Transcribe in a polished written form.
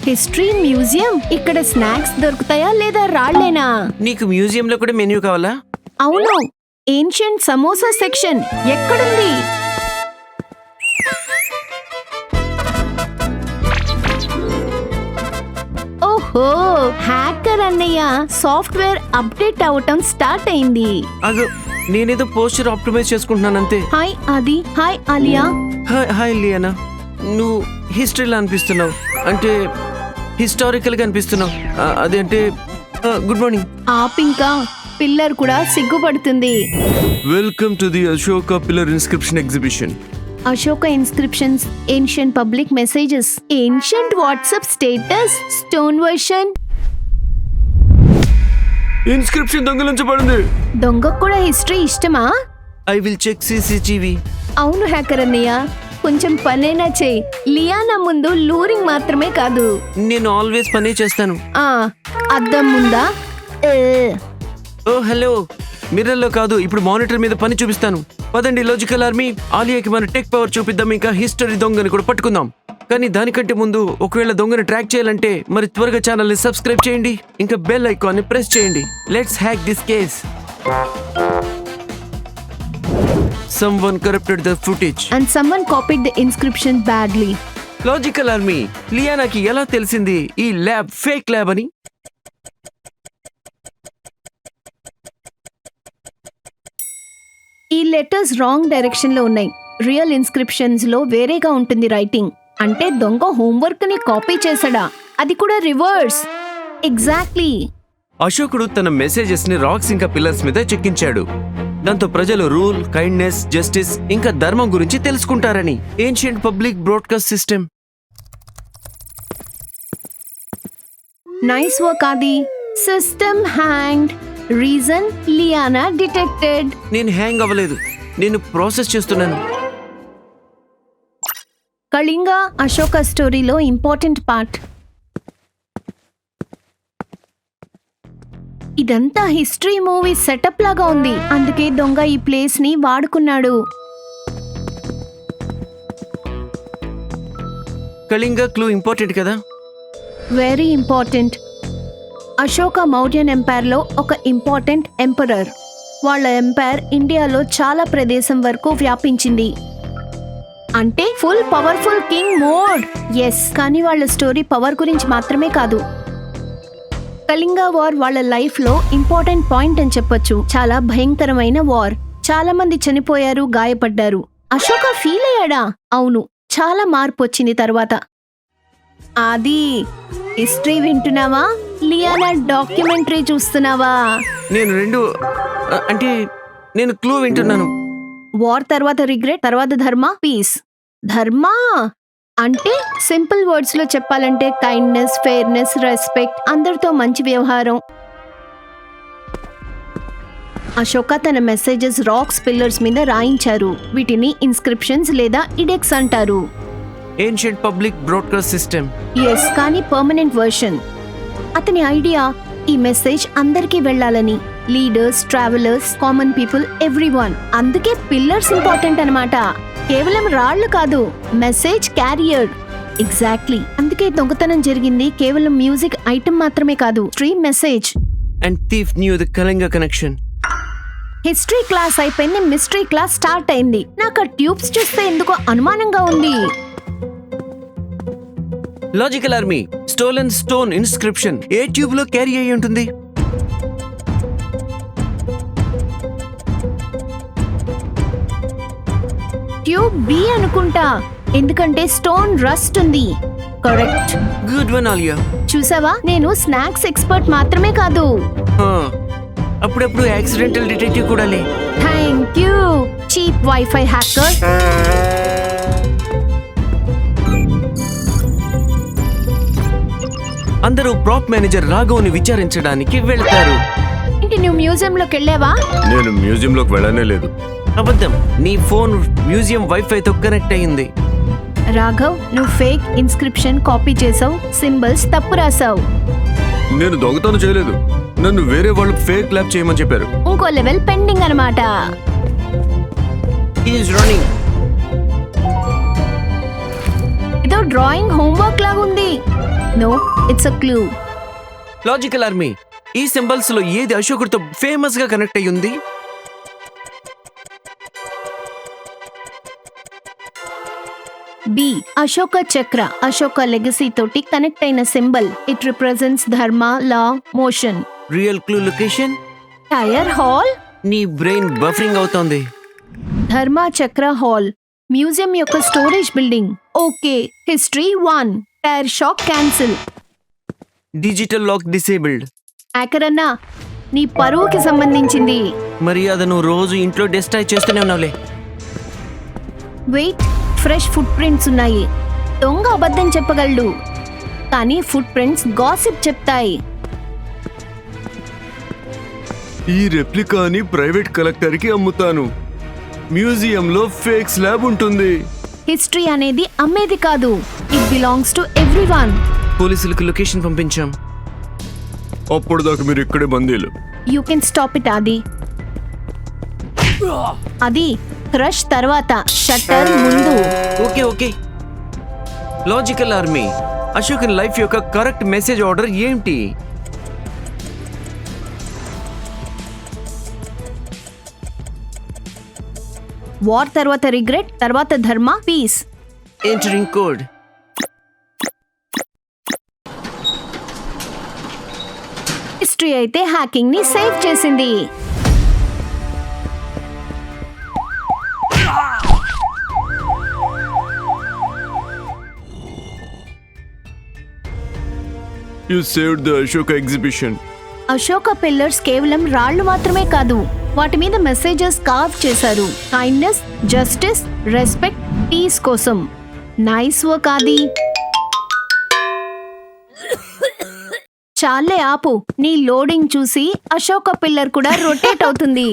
History museum. ఇక్కడ snacks దొరుకుతాయా లేదా రాళ్లేనా? నీకు మ్యూజియంలో కూడా మెన్యూ కావాలా? అవును, ఏన్షియంట్ సమోసా సెక్షన్ ఎక్కడుంది? ఓహో, హ్యాకర్ అన్నయ్య సాఫ్ట్వేర్ అప్డేట్ అవటం స్టార్ట్ అయింది. అదో నేనేదో పోస్టర్ ఆప్టిమైజ్ చేసుకుంటున్నాను అంతే. హాయ్ ఆది. హాయ్ ఆలియా. హాయ్ లియానా, నువ్వు హిస్టరీలో అనిపిస్తున్నావు, అంటే హిస్టారికల్ గా అనిపిస్తున్నావు. అదేంటే గుడ్ మార్నింగ్. ఆపింకా పిల్లర్ కూడా సిగ్గుపడుతుంది. Welcome to the Ashoka pillar inscription exhibition. Ashoka inscriptions, ancient public messages, ancient WhatsApp status, stone version. Inscription దొంగలించబడింది. దొంగకు కూడా హిస్టరీ ఇష్టమా? I will check CCTV. అవును హ్యాకర్ అన్నయ్య, కొంచెం పనైనా చేయి. లియానా ముందు లూరింగ్ మాత్రమే కాదు. నేను ఆల్వేస్ పనే చేస్తాను. అద్దం ముందా? ఓ హలో, మిర్రర్లో కాదు, ఇప్పుడు మానిటర్ మీద పని చూపిస్తాను. పదండి లాజికల్ ఆర్మీ, ఆలియాకి మన టెక్ పవర్ చూపిద్దాం, ఇంకా హిస్టరీ దొంగని కూడా పట్టుకుందాం. కానీ దానికంటే ముందు ఒకవేళ దొంగని ట్రాక్ చేయాలంటే మరి త్వరగా ఛానల్ ని సబ్స్క్రైబ్ చేయండి, ఇంకా బెల్ ఐకాన్ ని ప్రెస్ చేయండి. Let's hack this case. Someone corrupted the footage. And someone copied the inscription badly. Logical army, లియానాకి ఎలా తెలిసింది ఈ ల్యాబ్ ఫేక్ ల్యాబ్ అని? ఈ లెటర్స్ రాంగ్ డైరెక్షన్ లో ఉన్నాయి. రియల్ ఇన్స్క్రిప్షన్స్ లో వేరేగా ఉంటుంది రైటింగ్. అంటే దొంగ హోంవర్క్ ని కాపీ చేశాడా, అది కూడా రివర్స్. ఎగ్జాక్ట్లీ. అశోకుడు తన మెసేజెస్ ని రాక్స్ ఇంకా పిల్లర్స్ మీద చెక్కించాడు. దాంతో ప్రజలు రూల్, కైండ్నెస్, జస్టిస్ ఇంకా ధర్మం గురించి తెలుసుకుంటారని. Ancient public broadcast system. Nice work Aadi. System hanged. Reason Liana detected. నేను హ్యాంగ్ అవ్వలేదు, నేను ప్రాసెస్ చేస్తున్నాను. కళింగ అశోక స్టోరీలో ఇంపార్టెంట్ పార్ట్. ఇదంతా హిస్టరీ మూవీ సెటప్ లాగా ఉంది, అందుకే దొంగ ఈ ప్లేస్ ని వాడుకున్నాడు. కళింగ క్లూ ఇంపార్టెంట్ కదా? Very important. Ashoka Mauryan empire లో ఒక ఇంపార్టెంట్ ఎంపరర్. వాళ్ళ ఎంపైర్ ఇండియాలో చాలా ప్రదేశం వరకు వ్యాపించింది. అంటే full powerful king mode. Yes, కానీ వాళ్ళ స్టోరీ పవర్ గురించి మాత్రమే కాదు. కళింగ వార్ వాళ్ళ లైఫ్ లో ఇంపార్టెంట్ పాయింట్ అని చెప్పొచ్చు. చాలా భయంకరమైన వార్. చాలా మంది చనిపోయారు, గాయపడ్డారు. అశోక ఫీల్ అయ్యాడా? అవును, చాలా మార్పు వచ్చింది తర్వాత. అది హిస్టరీ వింటున్నావా, లియానా డాక్యుమెంటరీ చూస్తున్నావా? నేను రెండు, అంటే నేను క్లూ వింటున్నాను. వార్ తర్వాత రిగ్రెట్, తర్వాత ధర్మ, పీస్. ధర్మ అంటే సింపుల్ వర్డ్స్ లో చెప్పాలంటే కైండ్నెస్, ఫెయిర్నెస్, రెస్పెక్ట్, అందరితో మంచి వ్యవహారం. అశోక తన మెసేజెస్ రాక్స్, పిల్లర్స్ మీద రాయించారు. వీటిని ఇన్స్క్రిప్షన్స్ లేదా ఇడెక్స్ అంటారు. Ancient public broadcast system. Yes, కానీ పర్మనెంట్ వర్షన్. అతని ఐడియా ఈ మెసేజ్ అందరికీ వెళ్ళాలని. Leaders, travellers, common people, everyone. అందుకే పిల్లర్స్ ఇంపార్టెంట్ అన్నమాట. కేవలం రాళ్లు కాదు, మెసేజ్ క్యారియర్. ఎగ్జాక్ట్లీ. అందుకే దొంగతనం జరిగింది కేవలం మ్యూజిక్ ఐటమ్ మాత్రమే కాదు, stream message. And thief knew the Kalinga connection. History class అయిపోయింది, మిస్టరీ క్లాస్ స్టార్ట్ అయింది. నాకు ఆ ట్యూబ్స్ చూస్తే ఎందుకో అనుమానంగా ఉంది. Logical army, stolen stone inscription ఏ ట్యూబ్ లో క్యారీ అయి ఉంటుంది? ట్యూబ్ బి అనుకుంటా, ఎందుకంటే స్టోన్ రస్ట్ ఉంది. కరెక్ట్. Good one Aliya. చూసావా, నేను స్నాక్స్ ఎక్స్పర్ట్ మాత్రమే కాదు, అప్పుడప్పుడు యాక్సిడెంటల్ డిటెక్టివ్ కూడా లే. Thank you cheap wifi hacker. అందరూ ప్రాప్ మేనేజర్ రాఘవ్ని విచారించడానికి వెళ్తారు. ఏంటి, నువ్వు మ్యూజియంలోకి వెళ్ళావా? నేను మ్యూజియంలోకి వెళ్ళనే లేదు. అబద్ధం, నీ ఫోన్ మ్యూజియం వైఫైతో కనెక్ట్ అయింది. రాఘవ్, నువ్వు ఫేక్ ఇన్స్క్రిప్షన్ కాపీ చేసావు, సింబల్స్ తప్పు రాసావు. నేను దొంగతనం చేయలేదు, నన్ను వేరే వాళ్ళు ఫేక్ ల్యాబ్ చేయమని చెప్పారు. ఇంకో లెవెల్ పెండింగ్ అన్నమాట. ఏదో డ్రాయింగ్ హోంవర్క్ లాగుంది. No, it's a clue. Logical army, ఈ సింబల్స్ లో ఏది అశోకుడితో ఫేమస్ గా కనెక్ట్ అయ్యి ఉంది? బి. అశోక చక్ర అశోక లెగసీ తోటి కనెక్ట్ అయిన symbol. It represents dharma, law, motion. Real clue location? Tyre hall. నీ బ్రెయిన్ బఫరింగ్ అవుతోంది. ధర్మ చక్ర హాల్ మ్యూజియం యొక్క storage building. Okay, history 1. Tyre shock cancel. Digital lock disabled. యాకరన్నా, నీ పరువుకి సంబంధించింది. మర్యాద నువ్వు రోజు ఇంట్లో డిస్ట్రాయ్ చేస్తూనే ఉన్నావులే. వెయిట్, ఫ్రెష్ ఫుట్ ప్రింట్స్ ఉన్నాయి. దొంగ అబద్ధం చెప్పగలడు, కానీ ఫుట్ ప్రింట్స్ గాసిప్ చెప్తాయి. ఈ రెప్లికాని ప్రైవేట్ కలెక్టర్ కి అమ్ముతాను. మ్యూజియంలో ఫేక్ స్లాబ్ ఉంటుంది. హిస్టరీ అనేది అమ్మేది కాదు, ఇట్ బిలాంగ్స్ టు ఎవ్రీవన్. పోలీసులకు లొకేషన్ పంపించాం. అప్పుడు దాకా మీరు ఇక్కడే బందీలు. You can stop it. అది క్రష్ తర్వాత, షట్టర్ ముందు. Okay okay. Logical army, Ashok life యొక్క కరెక్ట్ మెసేజ్ ఆర్డర్ ఏంటి? వార్ తర్వాత రిగ్రెట్, తర్వాత ధర్మ, పీస్. Entering code. హిస్టరీ అయితే హ్యాకింగ్ ని సేవ్ చేసింది. You saved the Ashoka exhibition. Ashoka pillars కేవలం రాళ్లు మాత్రమే కాదు, వాటి మీద మెసేజెస్ కార్వ్ చేశారు. కైండ్నెస్, జస్టిస్, రెస్పెక్ట్, పీస్ కోసం. నైస్ వర్క్ ఆది. చాలే ఆపు, నీ లోడింగ్ చూసి అశోక పిల్లర్ కూడా రొటేట్ అవుతుంది.